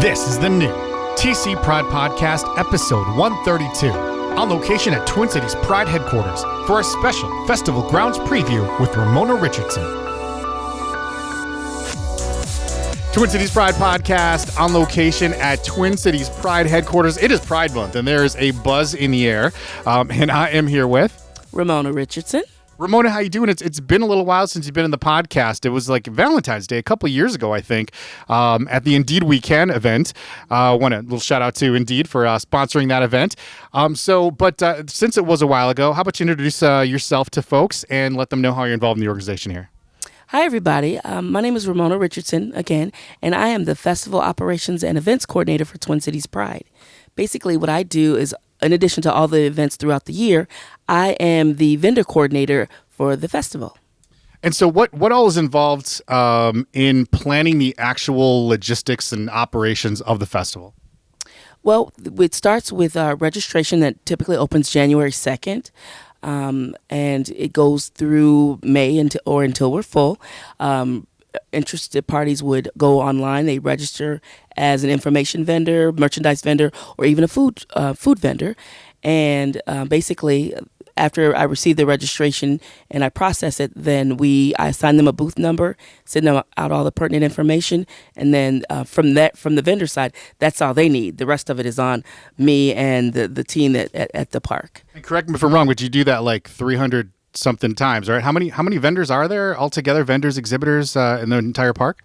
This is the new TC Pride Podcast, episode 132, on location at Twin Cities Pride headquarters for a special festival grounds preview with Ramona Richardson. Twin Cities Pride Podcast on location at Twin Cities Pride headquarters. It is Pride Month, and there is a buzz in the air, and I am here with Ramona Richardson. Ramona, how you doing? It's been a little while since you've been in the podcast. It was like Valentine's Day a couple of years ago, I think, at the Indeed Weekend event. I want a little shout out to Indeed for sponsoring that event. But since it was a while ago, how about you introduce yourself to folks and let them know how you're involved in the organization here? Hi, everybody. My name is Ramona Richardson again, and I am the Festival Operations and Events Coordinator for Twin Cities Pride. Basically, what I do is, in addition to all the events throughout the year, I am the vendor coordinator for the festival. And so what all is involved in planning the actual logistics and operations of the festival? Well, it starts with registration that typically opens January 2nd. And it goes through May until we're full. Interested parties would go online. They register as an information vendor, merchandise vendor, or even a food vendor. And basically, after I receive the registration and I process it, then I assign them a booth number, send them out all the pertinent information, and then from the vendor side, that's all they need. The rest of it is on me and the team at the park. And correct me if I'm wrong, but you do that like 300 something times, right? How many vendors are there altogether, vendors, exhibitors in the entire park?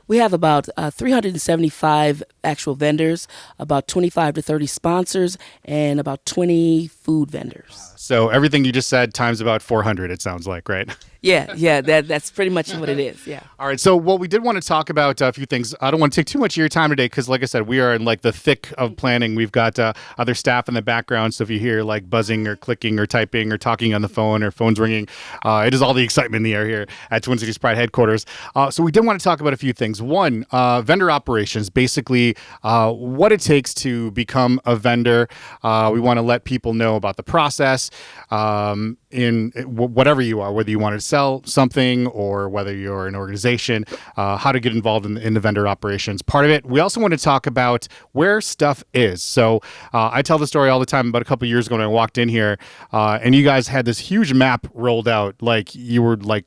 We have about 375 actual vendors, about 25 to 30 sponsors, and about 20 food vendors. So everything you just said times about 400, it sounds like, right? Yeah, that's pretty much what it is, yeah. All right, so we did want to talk about a few things. I don't want to take too much of your time today because, like I said, we are in like the thick of planning. We've got other staff in the background, so if you hear like buzzing or clicking or typing or talking on the phone or phones ringing, it is all the excitement in the air here at Twin Cities Pride headquarters. So we did want to talk about a few things. One, vendor operations, basically what it takes to become a vendor. We want to let people know about the process in whatever you are, whether you want to sell something or whether you're an organization, how to get involved in the vendor operations part of it. We also want to talk about where stuff is. So I tell the story all the time. About a couple of years ago when I walked in here and you guys had this huge map rolled out, like you were like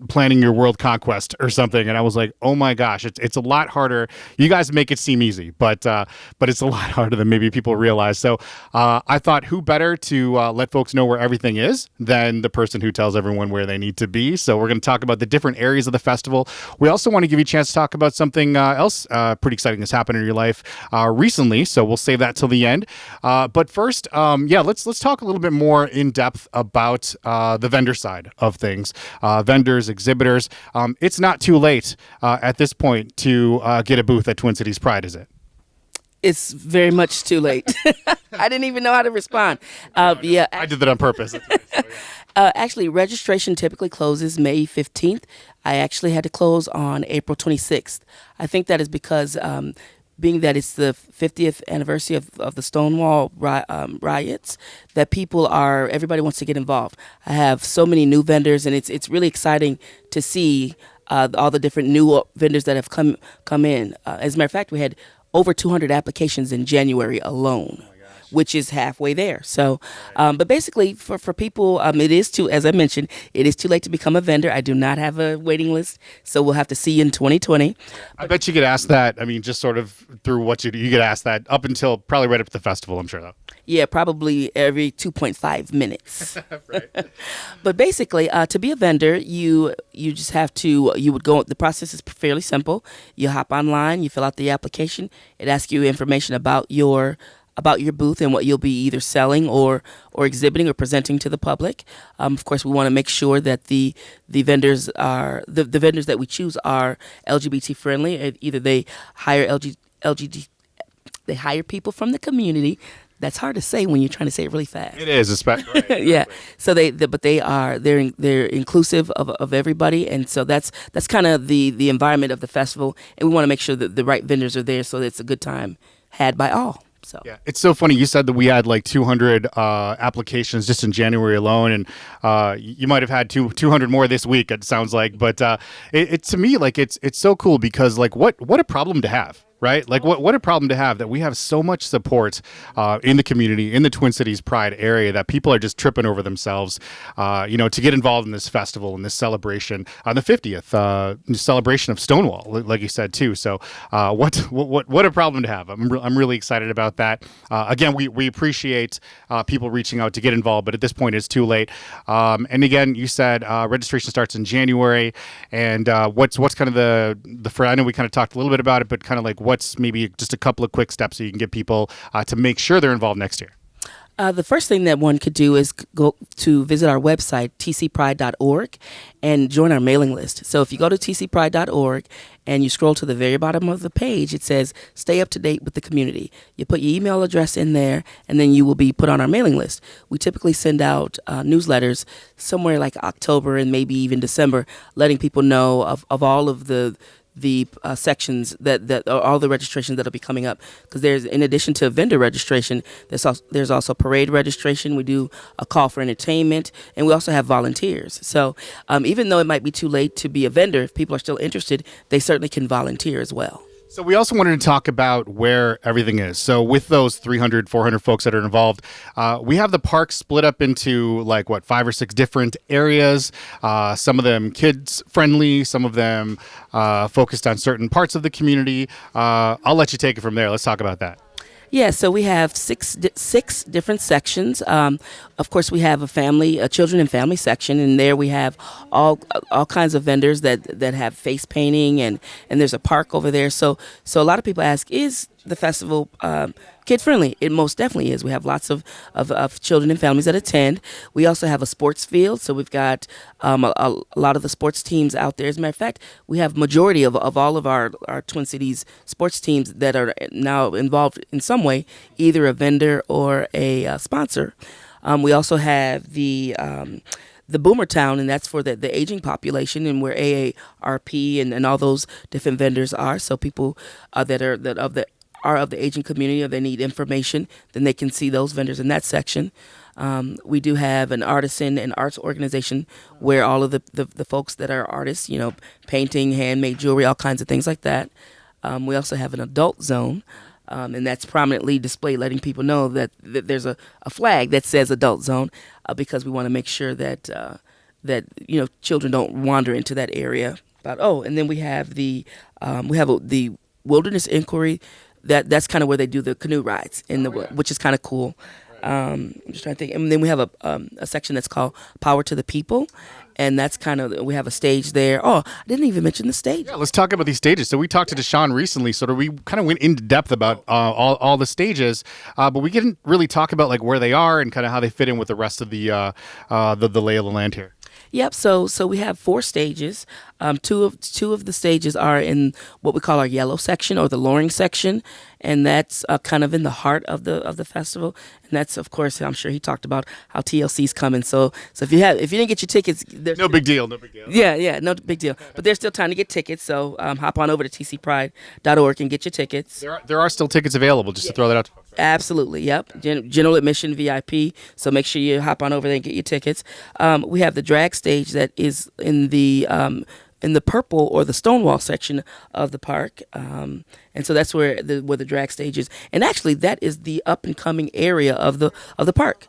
planning your world conquest or something, and I was like, oh my gosh, it's a lot harder. You guys make it seem easy, but it's a lot harder than maybe people realize. So I thought, who better to let folks know where everything is than the person who tells everyone where they need to be. So we're going to talk about the different areas of the festival. We also want to give you a chance to talk about something else pretty exciting that's happened in your life recently, so we'll save that till the end. But first, let's talk a little bit more in depth about the vendor side of things. Vendors, exhibitors. It's not too late at this point to get a booth at Twin Cities Pride, is it? It's very much too late. I didn't even know how to respond. I did that on purpose. That's right. So, yeah. Actually, registration typically closes May 15th. I actually had to close on April 26th. I think that is because being that it's the 50th anniversary of the Stonewall riots, that everybody wants to get involved. I have so many new vendors, and it's really exciting to see all the different new vendors that have come in. As a matter of fact, we had over 200 applications in January alone, which is halfway there. So, but basically for people, it is as I mentioned, it is too late to become a vendor. I do not have a waiting list, so we'll have to see you in 2020. I bet you get asked that. I mean, just sort of through what you do, you get asked that up until probably right up to the festival, I'm sure, though. Yeah, probably every 2.5 minutes. Right. But basically, to be a vendor, you just have to, the process is fairly simple. You hop online, you fill out the application. It asks you information about your booth and what you'll be either selling or exhibiting or presenting to the public. Of course, we want to make sure that the vendors are the vendors that we choose are LGBT friendly. Either they hire they hire people from the community. That's hard to say when you're trying to say it really fast. It is, especially. Right, yeah. Right. So they're inclusive of everybody, and so that's kind of the environment of the festival, and we want to make sure that the right vendors are there so that it's a good time had by all. So yeah, it's so funny. You said that we had like 200 applications just in January alone, and you might have had 200 more this week. It sounds like, but it to me like it's so cool because like what a problem to have. right? Like what a problem to have that we have so much support in the community, in the Twin Cities Pride area, that people are just tripping over themselves, to get involved in this festival and this celebration on the 50th celebration of Stonewall, like you said too. So what a problem to have. I'm really excited about that. Again, we appreciate people reaching out to get involved, but at this point it's too late. And again, you said registration starts in January, and what's kind of I know we kind of talked a little bit about it, but kind of like what's maybe just a couple of quick steps so you can get people to make sure they're involved next year? The first thing that one could do is go to visit our website, tcpride.org, and join our mailing list. So if you go to tcpride.org and you scroll to the very bottom of the page, it says stay up to date with the community. You put your email address in there, and then you will be put on our mailing list. We typically send out newsletters somewhere like October and maybe even December, letting people know of all of the sections that all the registrations that'll be coming up, because there's, in addition to vendor registration, there's also parade registration. We do a call for entertainment, and we also have volunteers. So even though it might be too late to be a vendor, if people are still interested, they certainly can volunteer as well. So we also wanted to talk about where everything is. So with those 300, 400 folks that are involved, we have the park split up into 5 or 6 different areas. Some of them kids friendly, some of them focused on certain parts of the community. I'll let you take it from there. Let's talk about that. Yeah, so we have six different sections. Of course, we have a children and family section, and there we have all kinds of vendors that have face painting, and there's a park over there. So a lot of people ask, is the festival kid friendly? It most definitely is. We have lots of children and families that attend. We also have a sports field, so we've got a lot of the sports teams out there. As a matter of fact, we have majority of all of our Twin Cities sports teams that are now involved in some way, either a vendor or a sponsor. We also have the Boomer Town, and that's for the aging population, and where AARP and all those different vendors are. So people that are of the aging community, or they need information, then they can see those vendors in that section. We do have an artisan and arts organization where all of the folks that are artists, painting, handmade jewelry, all kinds of things like that. We also have an adult zone, and that's prominently displayed, letting people know that there's a flag that says adult zone, because we want to make sure that children don't wander into that area. And then we have the wilderness inquiry. That's kind of where they do the canoe rides which is kind of cool. I'm just trying to think. And then we have a section that's called Power to the People, and that's we have a stage there. Oh, I didn't even mention the stage. Yeah, let's talk about these stages. So we talked to Deshaun recently, so we kind of went into depth about all the stages, but we didn't really talk about where they are and kind of how they fit in with the rest of the lay of the land here. Yep. So we have 4 stages. Two of the stages are in what we call our yellow section, or the luring section, and that's kind of in the heart of the festival. And that's, of course, I'm sure he talked about how TLC's coming. So if you didn't get your tickets, no big deal. Yeah, no big deal. But there's still time to get tickets. So hop on over to tcpride.org and get your tickets. There are still tickets available, just to throw that out to folks. Absolutely, yep. General admission, VIP. So make sure you hop on over there and get your tickets. We have the drag stage that is in the purple, or the Stonewall section of the park, and so that's where the drag stage is. And actually, that is the up and coming area of the park.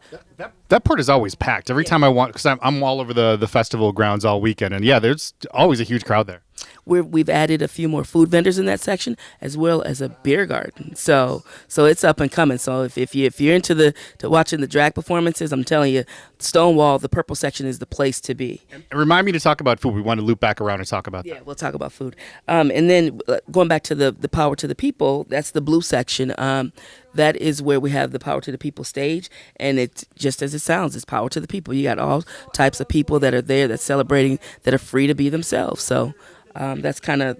That part is always packed every time I want, because I'm all over the festival grounds all weekend, and there's always a huge crowd there. We've added a few more food vendors in that section, as well as a beer garden. So it's up and coming. So if you're into watching the drag performances, I'm telling you, Stonewall, the purple section, is the place to be. And remind me to talk about food. We want to loop back around and talk about that. Yeah, we'll talk about food. And then going back to the Power to the People, that's the blue section. That is where we have the Power to the People stage, and it's just as it sounds, it's Power to the People. You got all types of people that are there, that's celebrating, that are free to be themselves. So that's kind of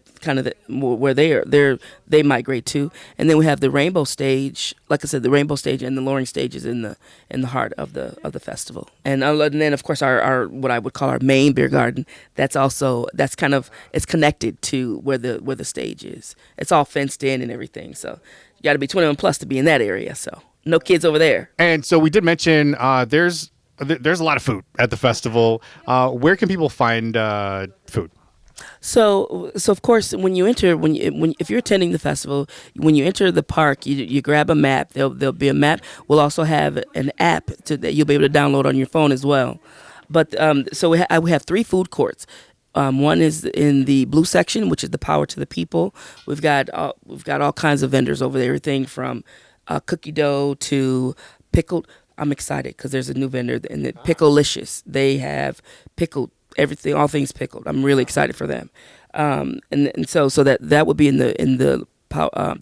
where they migrate to. And then we have the rainbow stage. Like I said, the rainbow stage and the luring stage is in the heart of the festival. And then of course our what I would call our main beer garden. It's connected to where the stage is. It's all fenced in and everything. So you got to be 21 plus to be in that area. So no kids over there. And so we did mention there's a lot of food at the festival. Where can people find food? So of course, when you enter, if you're attending the festival, when you enter the park, you grab a map. There'll be a map. We'll also have an app that you'll be able to download on your phone as well. But so we have three food courts. One is in the blue section, which is the Power to the People. We've got all kinds of vendors over there, everything from cookie dough to pickled. I'm excited because there's a new vendor in the Picklelicious. They have pickled everything, all things pickled. I'm really excited for them. And so that would be in the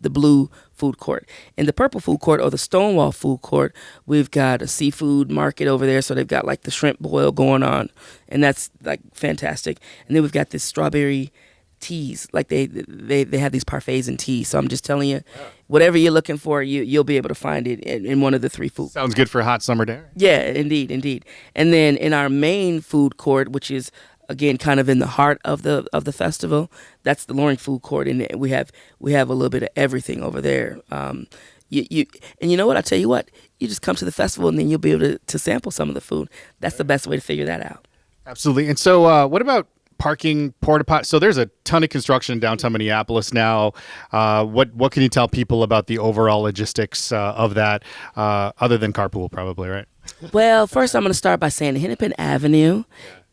blue food court. In the purple food court or the Stonewall food court, we've got a seafood market over there. So they've got like the shrimp boil going on, and that's like fantastic. And then we've got this strawberry teas, like they have these parfaits and teas. So I'm just telling you, whatever you're looking for, you'll be able to find it in one of the three food. Sounds good for a hot summer day. Yeah, indeed. And then in our main food court, which is again kind of in the heart of the festival, that's the Loring food court, and we have a little bit of everything over there. You and you know what? I tell you what, you just come to the festival and then you'll be able to sample some of the food. That's the best way to figure that out. Absolutely. And so, what about parking, porta-potty? So there's a ton of construction in downtown Minneapolis now. What can you tell people about the overall logistics of that, other than carpool, probably, right? Well, first I'm going to start by saying Hennepin Avenue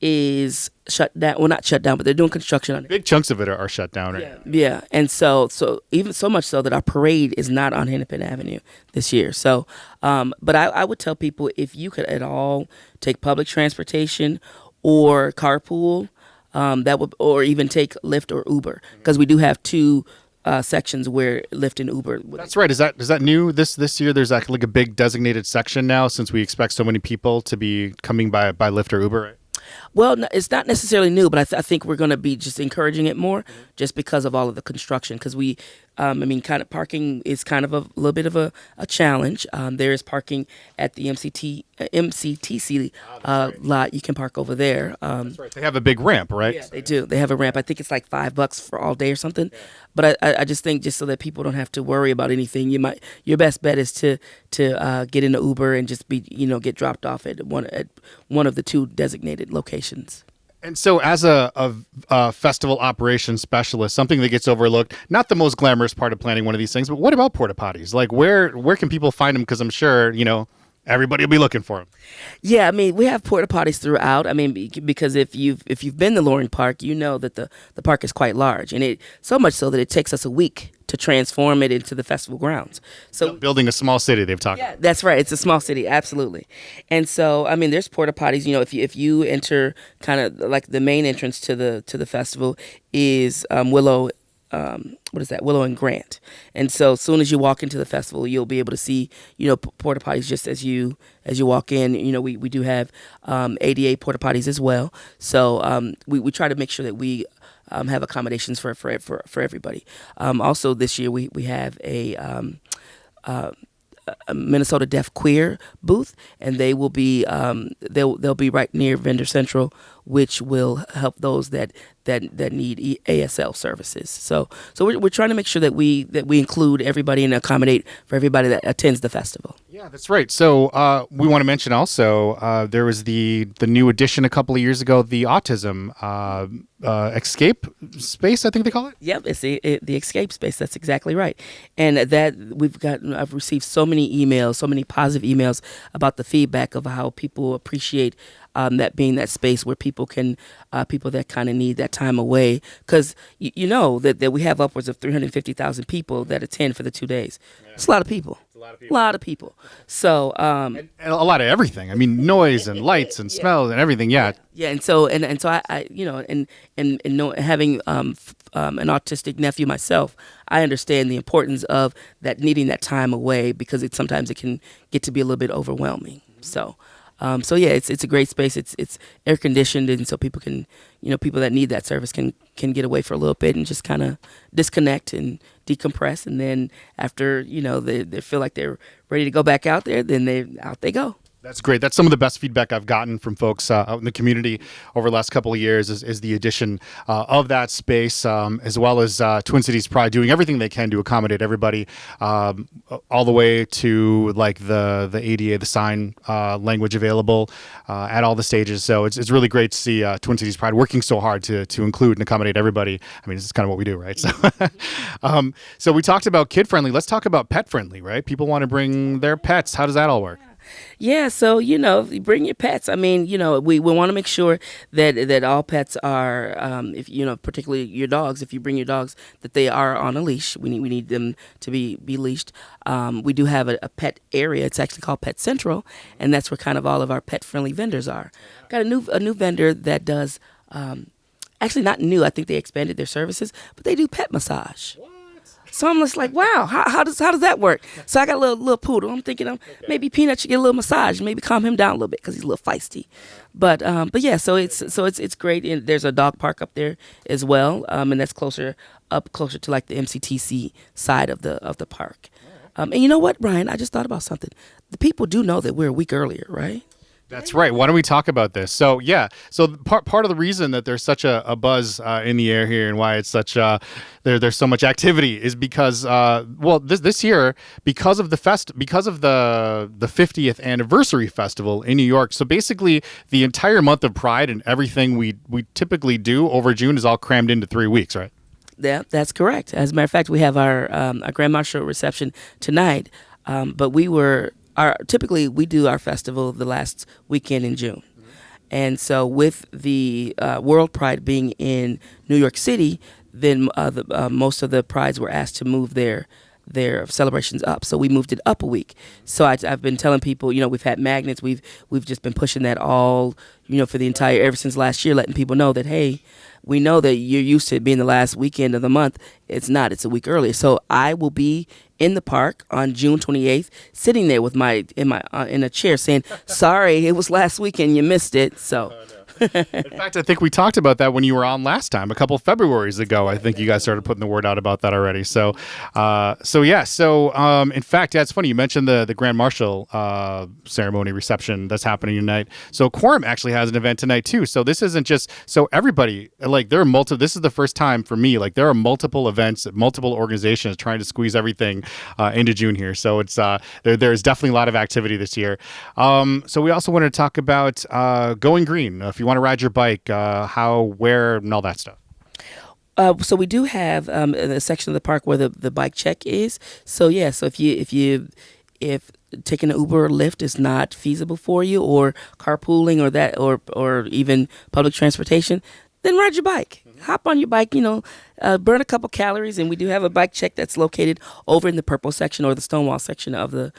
is shut down. Well, not shut down, but they're doing construction on it. Big chunks of it are shut down right now. Yeah, and so even so much so that our parade is not on Hennepin Avenue this year. So, but I would tell people, if you could at all take public transportation or carpool, that would, or even take Lyft or Uber, because we do have two sections where Lyft and Uber. That's right. Is that new this year? There's like a big designated section now, since we expect so many people to be coming by Lyft or Uber, right? Well, it's not necessarily new, but I think we're going to be just encouraging it more, just because of all of the construction. Because kind of parking is kind of a little bit of a challenge. There is parking at the MCTC lot. You can park over there. That's right. They have a big ramp, right? Yeah, they do. They have a ramp. I think it's like $5 for all day or something. But I just think, just so that people don't have to worry about anything, your best bet is to get in an Uber and just get dropped off at one of the two designated locations. And so, as a festival operations specialist, something that gets overlooked, not the most glamorous part of planning one of these things, but what about porta potties? Like, where can people find them? Because I'm sure everybody will be looking for them. Yeah, we have porta potties throughout. Because if you've been to Loring Park, you know that the park is quite large, and it so much so that it takes us a week to transform it into the festival grounds. So building a small city, they've talked about. That's right. It's a small city, absolutely. And so there's porta potties. If you enter, kind of like the main entrance to the festival is Willow. What is that? Willow and Grant. And so as soon as you walk into the festival, you'll be able to see, porta potties just as you walk in. We do have ADA porta potties as well. So we try to make sure that we have accommodations for everybody. Also this year we have a Minnesota Deaf Queer booth, and they will be they'll be right near Vendor Central, which will help those that need ASL services. So we're trying to make sure that we include everybody and accommodate for everybody that attends the festival. Yeah, that's right. So we want to mention also there was the new addition a couple of years ago, the Autism Escape Space, I think they call it. Yep, it's the Escape Space. That's exactly right. And I've received so many emails, so many positive emails about the feedback of how people appreciate that being that space where people that kind of need that time away, because that we have upwards of 350,000 people that attend for the 2 days. Yeah. It's a lot of people. A lot of people. So and a lot of everything. Noise and lights and smells and everything. Yeah. Yeah, and so I having an autistic nephew myself, I understand the importance of that, needing that time away, because sometimes it can get to be a little bit overwhelming. So it's a great space. It's air conditioned, and so people can, people that need that service can get away for a little bit and just kind of disconnect and decompress, and then after they feel like they're ready to go back out there, then out they go. That's great. That's some of the best feedback I've gotten from folks out in the community over the last couple of years is the addition of that space, as well as Twin Cities Pride doing everything they can to accommodate everybody, all the way to like the ADA, the sign language available at all the stages. So it's really great to see Twin Cities Pride working so hard to include and accommodate everybody. I mean, this is kind of what we do, right? So, so we talked about kid friendly. Let's talk about pet friendly, right? People want to bring their pets. How does that all work? Yeah, so you bring your pets. I mean, we want to make sure that all pets are, if particularly your dogs. If you bring your dogs, that they are on a leash. We need them to be leashed. We do have a pet area. It's actually called Pet Central, and that's where kind of all of our pet friendly vendors are. Got a new vendor that does, actually not new. I think they expanded their services, but they do pet massage. So I'm just like, wow, how does that work? So I got a little poodle. I'm thinking maybe Peanut should get a little massage, maybe calm him down a little bit because he's a little feisty. But yeah, so it's great. And there's a dog park up there as well, and that's closer to like the MCTC side of the park. And you know what, Ryan? I just thought about something. The people do know that we're a week earlier, right? That's right. Why don't we talk about this? So yeah, so part of the reason that there's such a buzz in the air here and why it's such there's so much activity is because this year because of the 50th anniversary festival in New York. So basically the entire month of Pride and everything we typically do over June is all crammed into 3 weeks, right? Yeah, that's correct. As a matter of fact, we have our Grand Marshal reception tonight, but typically we do our festival the last weekend in June. And so with the World Pride being in New York City, then most of the prides were asked to move their celebrations up. So we moved it up a week. So I've been telling people, we've had magnets. We've just been pushing that all, for the ever since last year, letting people know that, hey, we know that you're used to it being the last weekend of the month. It's not. It's a week earlier. So I will be in the park on June 28th, sitting there with in a chair saying, sorry, it was last weekend. You missed it. So. In fact, I think we talked about that when you were on last time, a couple of Februaries ago. I think you guys started putting the word out about that already. So, yeah. So, in fact, yeah, it's funny. You mentioned the Grand Marshal ceremony reception that's happening tonight. So Quorum actually has an event tonight too. So this isn't just, so everybody, like there are multiple, this is the first time for me, like there are multiple events, multiple organizations trying to squeeze everything into June here. So it's, there's definitely a lot of activity this year. So we also wanted to talk about going green. If you want to ride your bike, how, where, and all that stuff. So we do have a section of the park where the bike check is. So yeah, so if taking an Uber or Lyft is not feasible for you, or carpooling or even public transportation, then ride your bike. Hop on your bike, burn a couple calories, and we do have a bike check that's located over in the purple section or the Stonewall section of the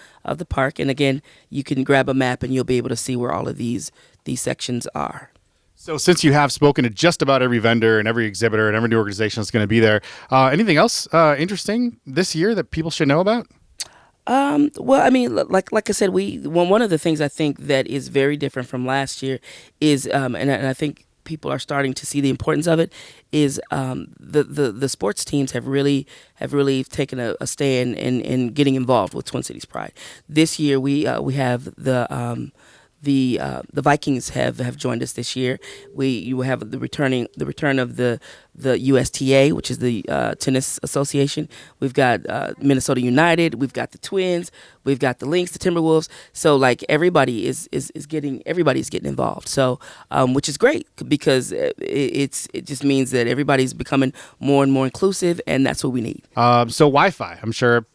park. And again, you can grab a map and you'll be able to see where all of these sections are. So since you have spoken to just about every vendor and every exhibitor and every new organization that's going to be there, anything else interesting this year that people should know about? Well, I mean, like I said, one of the things I think that is very different from last year is, and I think people are starting to see the importance of it, is the sports teams have really taken a stand in getting involved with Twin Cities Pride. This year we have the Vikings have joined us this year. You will have the return of the USTA, which is the tennis association. We've got Minnesota United. We've got the Twins. We've got the Lynx, the Timberwolves. So like everybody's getting involved. So which is great because it just means that everybody's becoming more and more inclusive, and that's what we need. So Wi-Fi, I'm sure.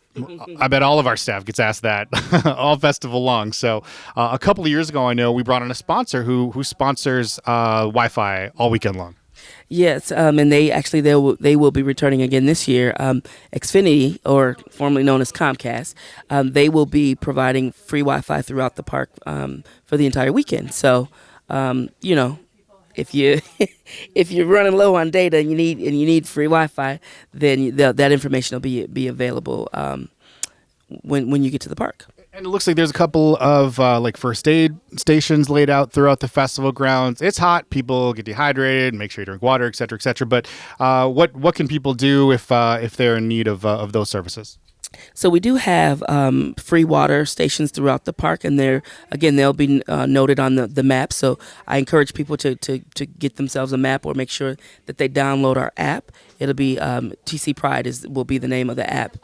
I bet all of our staff gets asked that all festival long. So a couple of years ago, I know we brought in a sponsor who sponsors Wi-Fi all weekend long. Yes, and they will be returning again this year. Xfinity, or formerly known as Comcast, they will be providing free Wi-Fi throughout the park for the entire weekend. So, if you're running low on data and you need free Wi-Fi, then that information will be available when you get to the park. And it looks like there's a couple of like first aid stations laid out throughout the festival grounds. It's hot; people get dehydrated. Make sure you drink water, et cetera, et cetera. But what can people do if they're in need of those services? So we do have free water stations throughout the park, and they'll be noted on the map. So I encourage people to get themselves a map or make sure that they download our app. It'll be TC Pride will be the name of the app,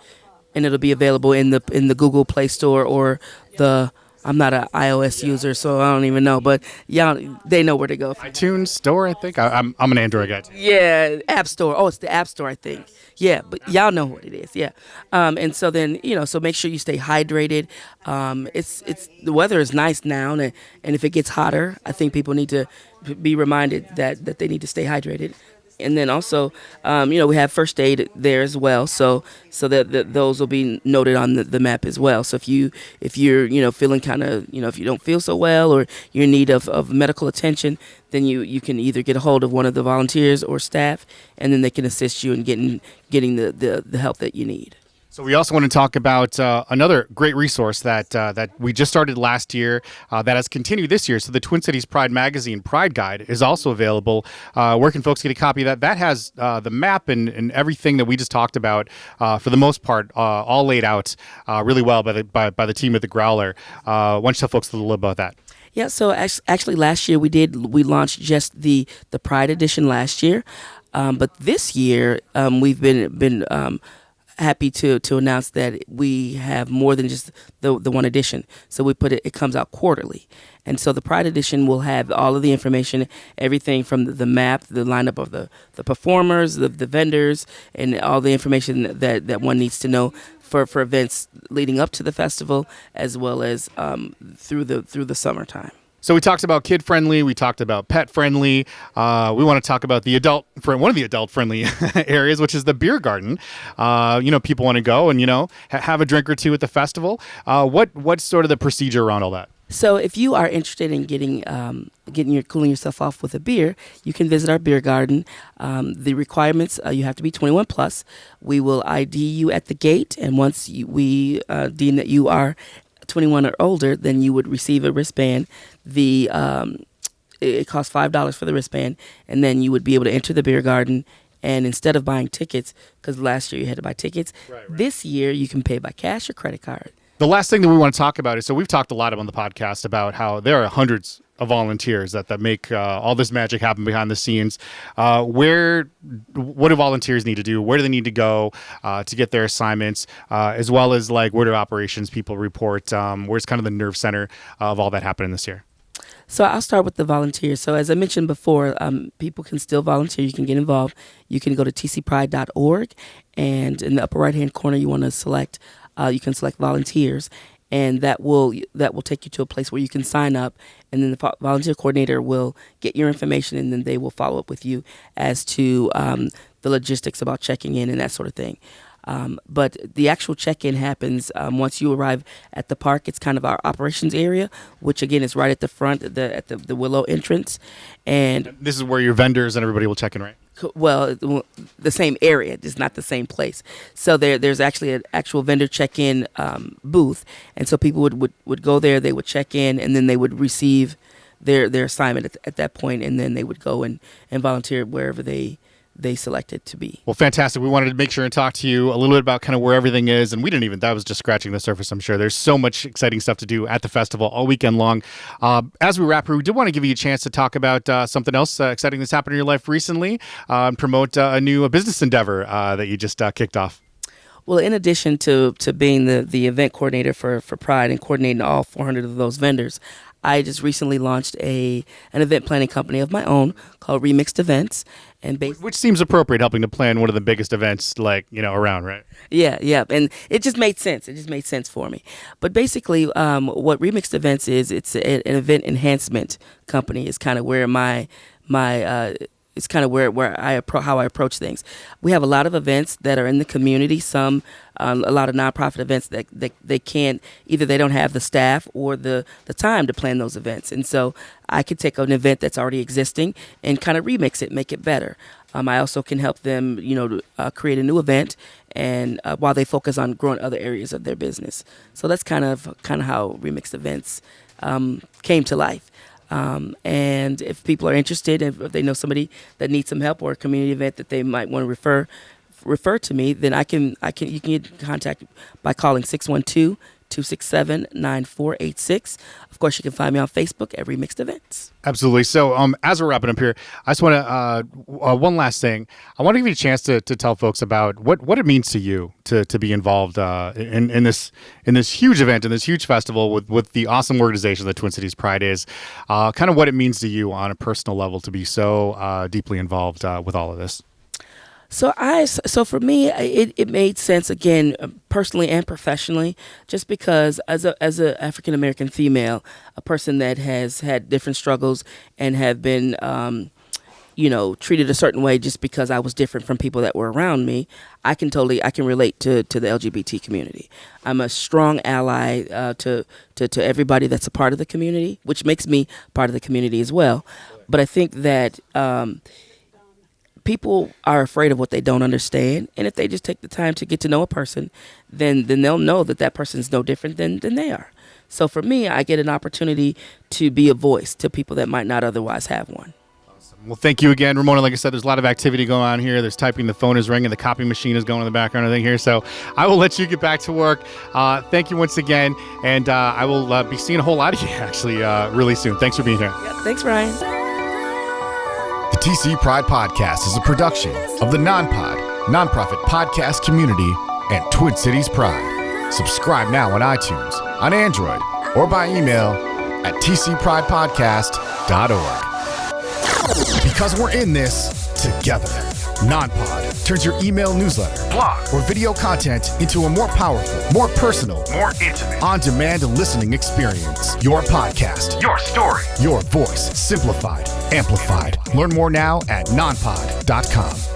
and it'll be available in the Google Play Store or the. I'm not an iOS user, so I don't even know, but y'all, they know where to go. iTunes Store, I think. I'm an Android guy. Yeah, App Store. Oh, it's the App Store, I think. Yeah, but y'all know what it is. Yeah, and so then so make sure you stay hydrated. It's the weather is nice now, and if it gets hotter, I think people need to be reminded that they need to stay hydrated. And then also, we have first aid there as well, so that those will be noted on the map as well. So if you're feeling kind of if you don't feel so well or you're in need of medical attention, then you can either get a hold of one of the volunteers or staff, and then they can assist you in getting the help that you need. So we also want to talk about another great resource that we just started last year that has continued this year. So the Twin Cities Pride Magazine Pride Guide is also available. Where can folks get a copy of that? That has the map and everything that we just talked about for the most part all laid out really well by the team at the Growler. Why don't you tell folks a little about that? Yeah, so actually last year we launched just the Pride edition last year, but this year we've been happy to announce that we have more than just the one edition. So we it comes out quarterly. And so the Pride edition will have all of the information, everything from the map, the lineup of the performers, the vendors, and all the information that one needs to know for events leading up to the festival, as well as through the summertime. So we talked about kid-friendly, we talked about pet-friendly. We want to talk about one of the adult-friendly areas, which is the beer garden. People want to go and, have a drink or two at the festival. What's sort of the procedure around all that? So if you are interested in cooling yourself off with a beer, you can visit our beer garden. The requirements, you have to be 21 plus. We will ID you at the gate, and once we deem that you are 21 or older, then you would receive a wristband. It costs $5 for the wristband, and then you would be able to enter the beer garden. And instead of buying tickets, because last year you had to buy tickets, right. This year you can pay by cash or credit card. The last thing that we want to talk about is, so we've talked a lot on the podcast about how there are hundreds of volunteers that make all this magic happen behind the scenes. What do volunteers need to do? Where do they need to go to get their assignments? As well as where do operations people report? Where's kind of the nerve center of all that happening this year? So I'll start with the volunteers. So as I mentioned before, people can still volunteer. You can get involved. You can go to tcpride.org, and in the upper right-hand corner, you want to select. You can select volunteers, and that will take you to a place where you can sign up, and then the volunteer coordinator will get your information, and then they will follow up with you as to the logistics about checking in and that sort of thing. But the actual check-in happens once you arrive at the park. It's kind of our operations area, which again is right at the front, at the Willow entrance. And this is where your vendors and everybody will check in, right? Well, the same area, just not the same place. So there's actually an actual vendor check-in booth, and so people would go there, they would check in, and then they would receive their assignment at that point, and then they would go and volunteer wherever they selected to be. Well, fantastic. We wanted to make sure and talk to you a little bit about kind of where everything is. And that was just scratching the surface, I'm sure. There's so much exciting stuff to do at the festival all weekend long. As we wrap here, we did want to give you a chance to talk about something else exciting that's happened in your life recently, and promote a new business endeavor that you just kicked off. Well, in addition to being the event coordinator for Pride and coordinating all 400 of those vendors, I just recently launched an event planning company of my own called Remixed Events. Which seems appropriate, helping to plan one of the biggest events around, right? Yeah. And it just made sense. It just made sense for me. But basically, what Remixed Events is, it's an event enhancement company. It's kind of where it's kind of how I approach things. We have a lot of events that are in the community. Some, a lot of nonprofit events that they can't, either they don't have the staff or the time to plan those events. And so I could take an event that's already existing and kind of remix it, make it better. I also can help them, create a new event, and while they focus on growing other areas of their business. So that's kind of how Remixed Events came to life. And if people are interested, if they know somebody that needs some help or a community event that they might want to refer refer to me, then you can get in contact by calling 612-267-9486. Of course, you can find me on Facebook at Remixed Events. Absolutely. So as we're wrapping up here, I just want to, one last thing. I want to give you a chance to tell folks about what it means to you to be involved in this huge event, in this huge festival with the awesome organization that Twin Cities Pride is, kind of what it means to you on a personal level to be so deeply involved with all of this. So for me, it made sense, again, personally and professionally, just because as a African American female, a person that has had different struggles and have been treated a certain way just because I was different from people that were around me, I can relate to the LGBT community. I'm a strong ally to everybody that's a part of the community, which makes me part of the community as well. But I think that people are afraid of what they don't understand, and if they just take the time to get to know a person, then they'll know that person's no different than they are. So for me, I get an opportunity to be a voice to people that might not otherwise have one. Well, thank you again, Ramona. Like I said, there's a lot of activity going on here. There's typing, the phone is ringing, the copy machine is going in the background, I think, here. So I will let you get back to work. Thank you once again, and I will be seeing a whole lot of you, actually, really soon. Thanks for being here. Yeah, thanks, Ryan. The TC Pride Podcast is a production of the nonprofit podcast community and Twin Cities Pride. Subscribe now on iTunes, on Android, or by email at tcpridepodcast.org. Because we're in this together. NonPod turns your email newsletter, blog, or video content into a more powerful, more personal, more intimate, on-demand listening experience. Your podcast, your story, your voice, simplified, amplified. Learn more now at nonpod.com.